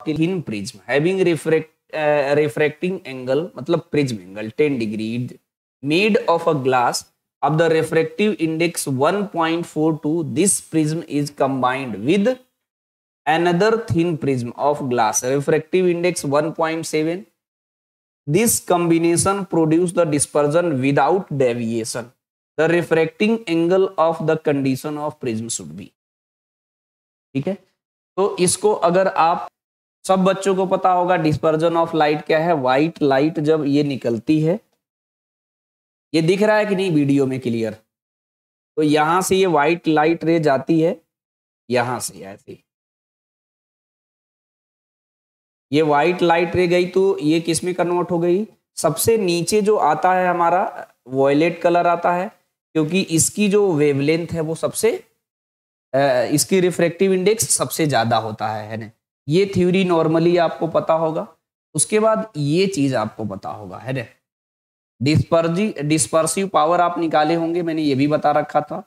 Thin prism having refracting angle मतलब prism angle 10 degree made of a glass of the refractive index 1.42, this prism is combined with another thin prism of glass refractive index 1.7. This combination produce the dispersion without deviation. The refracting angle of the condition of prism should be. ठीक है, तो इसको अगर आप सब बच्चों को पता होगा डिस्पर्जन ऑफ लाइट क्या है। व्हाइट लाइट जब ये निकलती है, ये दिख रहा है कि नहीं वीडियो में क्लियर? तो यहां से ये व्हाइट लाइट रे जाती है, यहां से ऐसे ये व्हाइट लाइट रे गई तो ये किस में कन्वर्ट हो गई? सबसे नीचे जो आता है हमारा वॉयलेट कलर आता है, क्योंकि इसकी जो वेवलेंथ है वो सबसे इसकी रिफ्रैक्टिव इंडेक्स सबसे ज्यादा होता है ना। ये थ्योरी नॉर्मली आपको पता होगा। उसके बाद ये चीज आपको पता होगा, है ना, डिस्पर्सिव पावर आप निकाले होंगे, मैंने ये भी बता रखा था।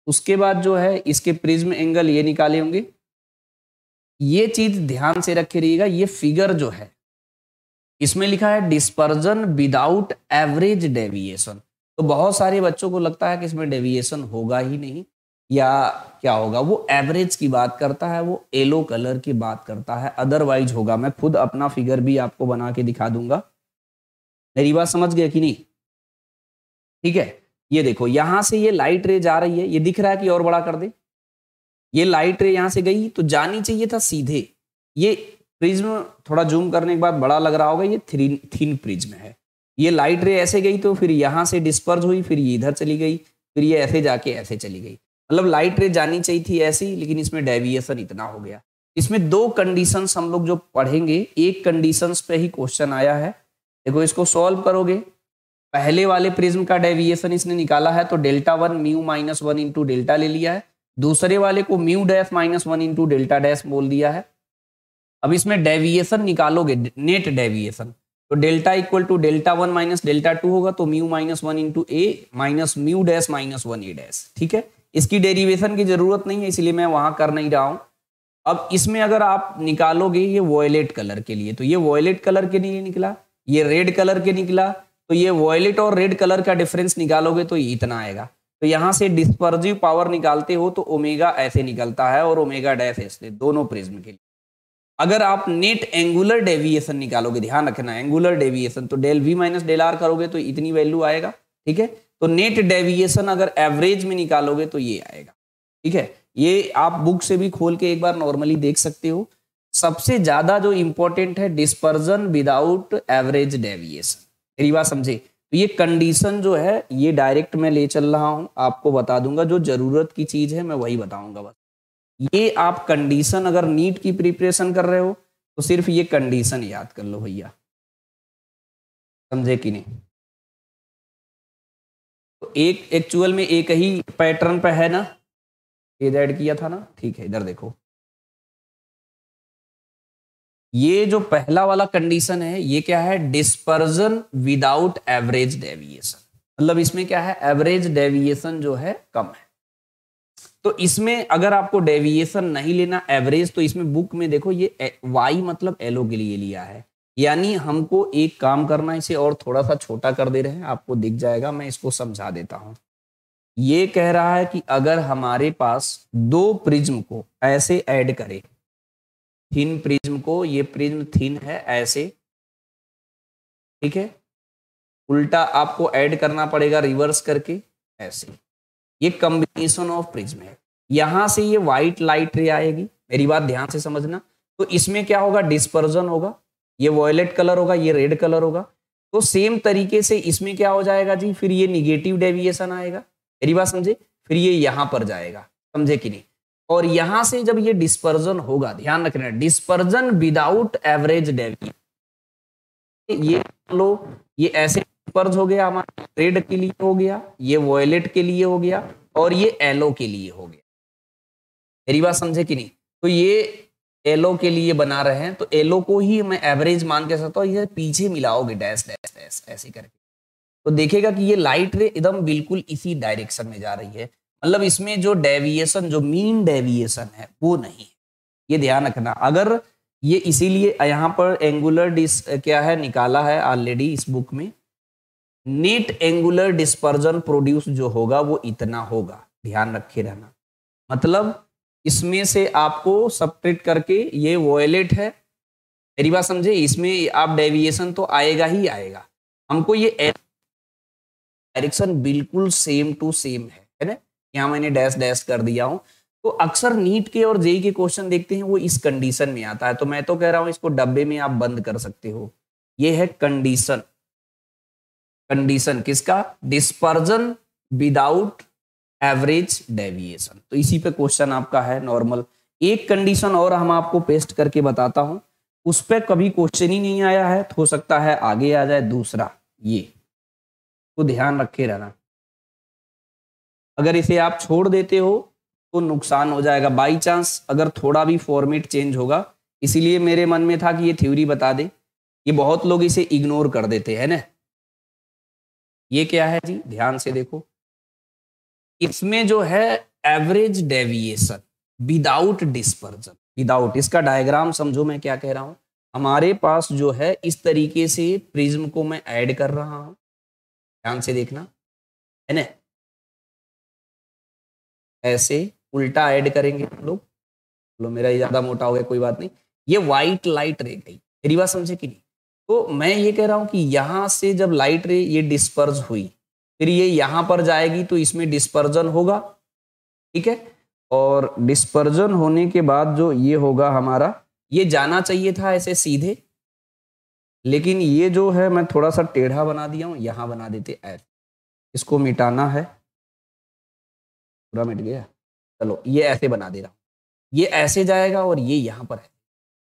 उसके बाद जो है इसके प्रिज्म एंगल ये निकाले होंगे। ये चीज ध्यान से रखे रहिएगा, ये फिगर जो है इसमें लिखा है डिस्पर्जन विदाउट एवरेज डेविएशन। तो बहुत सारे बच्चों को लगता है कि इसमें डेविएशन होगा ही नहीं या क्या होगा, वो एवरेज की बात करता है, वो येलो कलर की बात करता है, अदरवाइज होगा। मैं खुद अपना फिगर भी आपको बना के दिखा दूंगा। मेरी बात समझ गए कि नहीं? ठीक है, ये देखो यहां से ये लाइट रे जा रही है, ये दिख रहा है कि और बड़ा कर दे। ये लाइट रे यहां से गई तो जानी चाहिए था सीधे। ये प्रिज्म थोड़ा जूम करने के बाद बड़ा लग रहा होगा, ये थिन प्रिज्म है। ये लाइट रे ऐसे गई तो फिर यहां से डिस्पर्ज हुई, फिर ये इधर चली गई, फिर ये ऐसे जाके ऐसे चली गई। मतलब लाइट रे जानी चाहिए थी ऐसी, लेकिन इसमें डेविएशन इतना हो गया। इसमें दो कंडीशंस हम लोग जो पढ़ेंगे, एक कंडीशंस पे ही क्वेश्चन आया है। देखो इसको सॉल्व करोगे, पहले वाले प्रिज्म का डेविएशन इसने निकाला है तो delta 1 mu minus 1 into delta ले लिया है। दूसरे वाले को mu dash minus 1 into delta dash बोल दिया है। अब इसमें डेविएशन निकालोगे, नेट डेविएशन, तो delta equal to delta 1 minus delta 2 होगा, तो mu minus 1 into A minus mu dash minus 1 A dash. ठीक है, इसकी डेरिवेशन की जरूरत नहीं है, इसलिए मैं वहां कर नहीं रहा हूं। अब इसमें अगर आप निकालोगे ये वॉयलेट कलर के लिए, तो ये वॉयलेट कलर के लिए निकला, ये रेड कलर के निकला, तो ये वॉयलेट और रेड कलर का डिफरेंस निकालोगे तो ये इतना आएगा। तो यहां से डिस्पर्सिव पावर निकालते हो तो ओमेगा ऐसे निकलता है और ओमेगा डैश ऐसे, दोनों प्रिज्म के लिए। अगर आप नेट एंगुलर डेविएशन निकालोगे, ध्यान रखना एंगुलर डेविएशन, तो del V minus del R करोगे तो इतनी वैल्यू आएगा। ठीक है, तो नेट डेविएशन अगर एवरेज में निकालोगे तो ये आएगा। ठीक है, ये आप बुक से भी खोल के एक बार नॉर्मली देख सकते हो। सबसे ज्यादा जो इंपॉर्टेंट है डिस्पर्जन विदाउट एवरेज डेविएशन। मेरी बात समझे? तो ये कंडीशन जो है ये डायरेक्ट मैं ले चल रहा हूं, आपको बता दूंगा, जो जरूरत की चीज है मैं वही बताऊंगा बस। ये आप कंडीशन अगर नीट की प्रिपरेशन कर रहे हो तो सिर्फ ये कंडीशन याद कर लो भैया, समझे कि नहीं? तो एक एक्चुअल में एक ही पैटर्न पे है ना, ये ऐड किया था ना। ठीक है, इधर देखो, ये जो पहला वाला कंडीशन है ये क्या है? Dispersion without average deviation. मतलब इसमें क्या है? एवरेज डेविएशन जो है कम है। तो इसमें अगर आपको डेविएशन नहीं लेना एवरेज, तो इसमें बुक में देखो ये वाई मतलब एलो के लिए लिया है। यानी हमको एक काम करना है, इसे और थोड़ा सा छोटा कर दे रहे हैं, आपको दिख जाएगा, मैं इसको समझा देता हूं। ये कह रहा है कि अगर हमारे पास दो प्रिज्म को ऐसे ऐड करें, थिन प्रिज्म को, ये प्रिज्म थिन है ऐसे, ठीक है, उल्टा आपको ऐड करना पड़ेगा रिवर्स करके ऐसे। ये कॉम्बिनेशन ऑफ प्रिज्म है। यहां से ये व्हाइट लाइट रे आएगी, मेरी बात ध्यान से समझना। तो इसमें क्या होगा? डिस्पर्जन होगा, ये वॉयलेट कलर होगा, ये रेड कलर होगा। तो सेम तरीके से इसमें क्या हो जाएगा जी? फिर ये निगेटिव डेविएशन आएगा, मेरी बात समझे? फिर ये यहां पर जाएगा, समझे कि नहीं? और यहां से जब ये डिस्पर्जन होगा, ध्यान रखना, डिस्पर्जन विदाउट एवरेज डेविएशन, ये लो, ये ऐसे डिस्पर्ज हो गया, हमारा रेड के लिए हो गया, ये वॉयलेट के लिए हो गया, और ये येलो के लिए हो गया। मेरी बात समझे कि नहीं? तो ये येलो के लिए बना रहे हैं, तो येलो को ही मैं एवरेज मान के सकता हूं। ये पीछे मिलाओगे डैश डैश डैश ऐसे करके, तो देखेगा कि ये लाइट रे एकदम बिल्कुल इसी डायरेक्शन में जा रही है। मतलब इसमें जो डेविएशन, जो मीन डेविएशन है वो नहीं है, ये ध्यान रखना। अगर ये इसीलिए यहाँ पर एंगुलर क्या है निकाला है ऑलरेडी इस बुक में, नेट एंगुलर डिस्पर्जन प्रोड्यूस जो होगा वो इतना होगा, ध्यान रखे रहना। मतलब इसमें से आपको सब्ट्रैक्ट करके, ये वॉयलेट है, मेरी बात समझे, इसमें आप डेविएशन तो आएगा ही आएगा, हमको ये डायरेक्शन बिल्कुल सेम टू सेम है ना, यहाँ मैंने डैश डैश कर दिया हूं। तो अक्सर नीट के और जेई के क्वेश्चन देखते हैं वो इस कंडीशन में आता है, तो मैं तो कह रहा हूं इसको डब्बे में आप बंद कर सकते हो। ये है कंडीशन, कंडीशन किसका, डिस्पर्जन विदाउट एवरेज डेविएशन। तो इसी पे क्वेश्चन आपका है नॉर्मल। एक कंडीशन और हम आपको पेस्ट करके बताता हूं, उस पर कभी क्वेश्चन ही नहीं आया है, तो हो सकता है आगे आ जाए दूसरा, ये तो ध्यान रखे रहना। अगर इसे आप छोड़ देते हो तो नुकसान हो जाएगा, बाई चांस अगर थोड़ा भी फॉर्मेट चेंज होगा। इसीलिए मेरे मन में था कि ये थ्योरी बता दे, ये बहुत लोग इसे इग्नोर कर देते हैं ना। ये क्या है जी, ध्यान से देखो, इसमें जो है average deviation without dispersion, without, इसका डायग्राम समझो मैं क्या कह रहा हूं। हमारे पास जो है इस तरीके से प्रिज्म को मैं ऐड कर रहा हूं, ध्यान से देखना है ना, ऐसे उल्टा ऐड करेंगे हम लोग। चलो मेरा ज्यादा मोटा हो गया, कोई बात नहीं। ये व्हाइट लाइट रह गई, मेरी बात समझे कि नहीं। तो मैं ये कह रहा हूं कि यहां से जब लाइट रे ये डिस्पर्स हुई, फिर ये यहां पर जाएगी तो इसमें डिस्पर्जन होगा, ठीक है। और डिस्पर्जन होने के बाद जो ये होगा हमारा, ये जाना चाहिए था ऐसे सीधे, लेकिन ये जो है मैं थोड़ा सा टेढ़ा बना दिया हूं, यहां बना देते ऐसे, इसको मिटाना है, पूरा मिट गया। चलो ये ऐसे बना दे रहा हूं, ये ऐसे जाएगा और ये यहां पर है,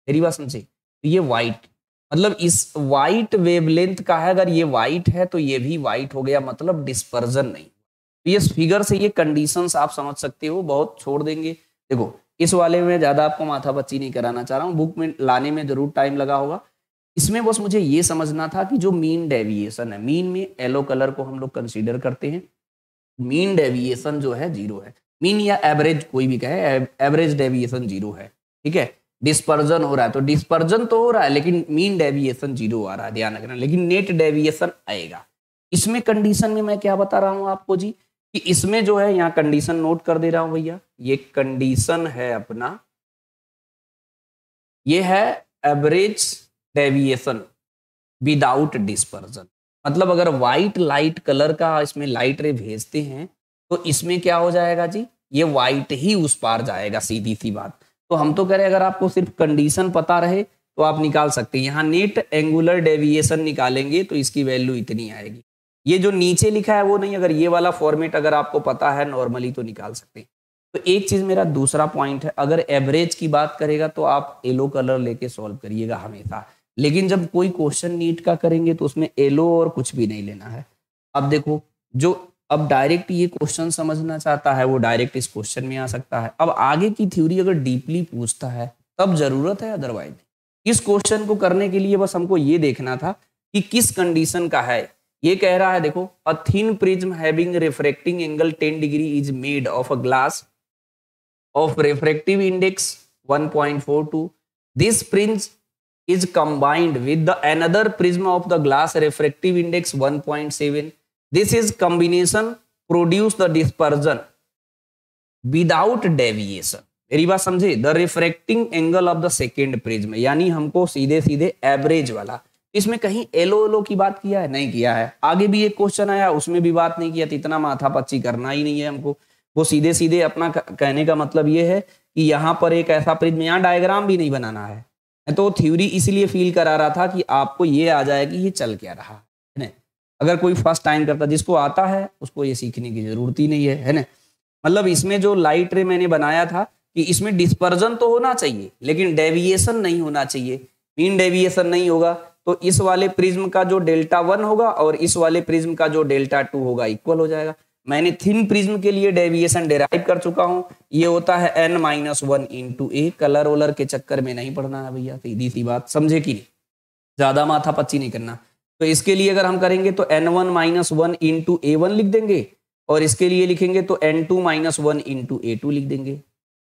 मेरी बात समझे। तो ये व्हाइट, मतलब इस व्हाइट वेवलेंथ का है, अगर ये व्हाइट है तो ये भी व्हाइट हो गया, मतलब डिस्पर्जन नहीं। तो ये फिगर से ये कंडीशंस आप समझ सकते हो, बहुत छोड़ देंगे। देखो इस वाले में ज्यादा आपको माथा पच्ची नहीं कराना चाह रहा हूँ, बुक में लाने में जरूर टाइम लगा होगा। इसमें बस मुझे ये समझना था कि जो मीन डेविएशन है, मीन में येलो कलर को हम लोग कंसीडर करते हैं, मीन डेविएशन जो है 0 है, मीन या एवरेज कोई भी कहे, एवरेज डेविएशन 0 है, ठीक है। डिस्पर्जन हो रहा है तो डिस्पर्जन तो हो रहा है, लेकिन मीन डेविएशन 0 आ रहा है, ध्यान रखना, लेकिन नेट डेविएशन आएगा। इसमें कंडीशन में मैं क्या बता रहा हूं आपको जी, कि इसमें जो है, यहाँ कंडीशन नोट कर दे रहा हूं भैया, ये कंडीशन है अपना, ये है एवरेज डेविएशन विदाउट डिस्पर्जन। मतलब अगर व्हाइट लाइट कलर का इसमें लाइट रे भेजते हैं तो इसमें क्या हो जाएगा जी, ये व्हाइट ही उस पार जाएगा, सीधी सी बात। तो हम तो कह रहे हैं अगर आपको सिर्फ कंडीशन पता रहे तो आप निकाल सकते हैं, यहाँ नेट एंगुलर डेविएशन निकालेंगे तो इसकी वैल्यू इतनी आएगी। ये जो नीचे लिखा है वो नहीं, अगर ये वाला फॉर्मेट अगर आपको पता है नॉर्मली तो निकाल सकते हैं। तो एक चीज मेरा दूसरा पॉइंट है, अगर एवरेज की बात करेगा तो आप येलो कलर लेके सॉल्व करिएगा हमेशा, लेकिन जब कोई क्वेश्चन नीट का करेंगे तो उसमें येलो और कुछ भी नहीं लेना है। अब देखो, जो अब डायरेक्ट ये क्वेश्चन समझना चाहता है वो डायरेक्ट इस क्वेश्चन में आ सकता है। अब आगे की थ्योरी अगर डीपली पूछता है तब जरूरत है, अदरवाइज इस क्वेश्चन को करने के लिए बस हमको ये देखना था कि किस कंडीशन का है। ये कह रहा है, देखो, a thin prism having refracting angle 10 degree is made of a glass of refractive index 1.42. This prism is combined with the another prism of the glass refractive index 1.7. This is combination produce the dispersion without deviation. मेरी बात समझे, the refracting angle of the second prism, यानी हमको सीधे सीधे average वाला, इसमें कहीं एलो एलो की बात किया है, नहीं किया है। आगे भी एक क्वेश्चन आया उसमें भी बात नहीं किया, तो इतना माथा पच्ची करना ही नहीं है हमको। वो सीधे सीधे अपना कहने का मतलब ये है कि यहाँ पर एक ऐसा प्रिज्म, यहाँ डायग्राम भी नहीं बनाना है, तो थ्योरी इसलिए फील करा रहा था कि आपको ये आ जाए कि ये चल क्या रहा है ना। अगर कोई फर्स्ट टाइम करता, जिसको आता है उसको ये सीखने की जरूरत ही नहीं है ना। मतलब इसमें जो लाइट रे मैंने बनाया था कि इसमें डिस्पर्जन तो होना चाहिए लेकिन डेविएशन नहीं होना चाहिए। मीन डेविएशन नहीं होगा तो इस वाले प्रिज्म का जो डेल्टा 1 होगा और इस वाले प्रिज्म का जो डेल्टा 2 होगा इक्वल हो जाएगा। मैंने थिन प्रिज्म के लिए डेविएशन डेराइव कर चुका हूं, ये होता है n-1 इंटू ए। कलर वोलर के चक्कर में नहीं पड़ना है भैया, सीधी सी बात, समझे कि नहीं, ज्यादा माथा पच्ची नहीं करना। तो इसके लिए अगर हम करेंगे तो n1-1 इंटू A1 लिख देंगे और इसके लिए लिखेंगे तो n2-1 इंटू A2 लिख देंगे।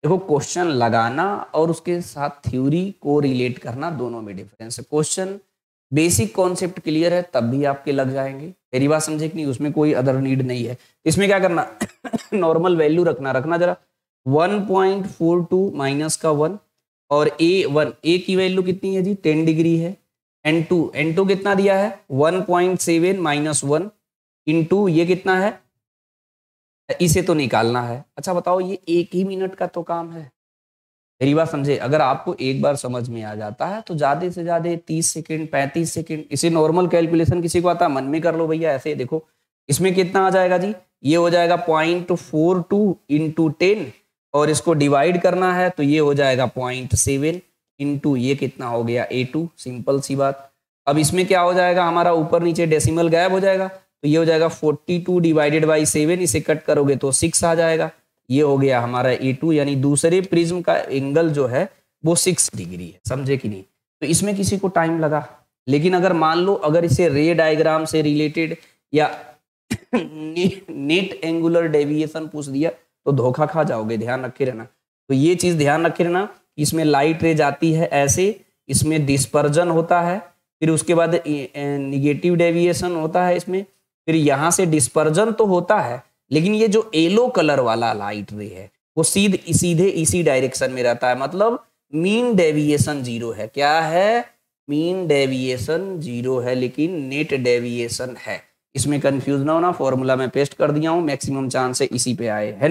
देखो क्वेश्चन लगाना और उसके साथ थ्योरी को रिलेट करना दोनों में डिफरेंस है। क्वेश्चन बेसिक कॉन्सेप्ट क्लियर है तब भी आपके लग जाएंगे, मेरी बात समझे कि नहीं, उसमें कोई अदर नीड नहीं है। इसमें क्या करना नॉर्मल वैल्यू रखना जरा 1.42 माइनस का 1 और ए की वैल्यू कितनी है जी 10 डिग्री है। N2 कितना दिया है 1.7 माइनस 1 इंटू ये कितना है, इसे तो निकालना है। अच्छा बताओ ये 1 ही मिनट का तो काम है, मेरी बात समझे। अगर आपको एक बार समझ में आ जाता है तो ज्यादा से ज्यादा 30 सेकंड 35 सेकंड, इसे नॉर्मल कैलकुलेशन किसी को आता है मन में कर लो भैया ऐसे। देखो इसमें कितना आ जाएगा जी, ये हो जाएगा 0.42 इंटू 10 और इसको डिवाइड करना है तो ये हो जाएगा 0.7 इंटू ये कितना हो गया A2, सिंपल सी बात। अब इसमें क्या हो जाएगा हमारा ऊपर नीचे डेसिमल गायब हो जाएगा तो ये हो जाएगा 42 डिवाइडेड बाई 7, इसे कट करोगे तो 6 आ जाएगा। ये हो गया हमारा A2, यानी दूसरे प्रिज्म का एंगल जो है वो 6 डिग्री है, समझे कि नहीं। तो इसमें किसी को टाइम लगा, लेकिन अगर मान लो अगर इसे रे डायग्राम से रिलेटेड या नेट एंगुलर डेविएशन पूछ दिया तो धोखा खा जाओगे, ध्यान रखे रहना। तो ये चीज ध्यान रखे रहना, इसमें लाइट रे जाती है ऐसे, इसमें डिस्पर्जन होता है, फिर उसके बाद निगेटिव डेविएशन होता है इसमें, फिर यहाँ से डिस्पर्जन तो होता है लेकिन ये जो येलो कलर वाला लाइट रे है वो सीधे इसी डायरेक्शन में रहता है, मतलब मीन डेविएशन 0 है। क्या है, मीन डेविएशन 0 है लेकिन नेट डेविएशन है। इसमें कंफ्यूज ना होना, फॉर्मूला में पेस्ट कर दिया हूं, मैक्सिमम चांस है इसी पे आए है।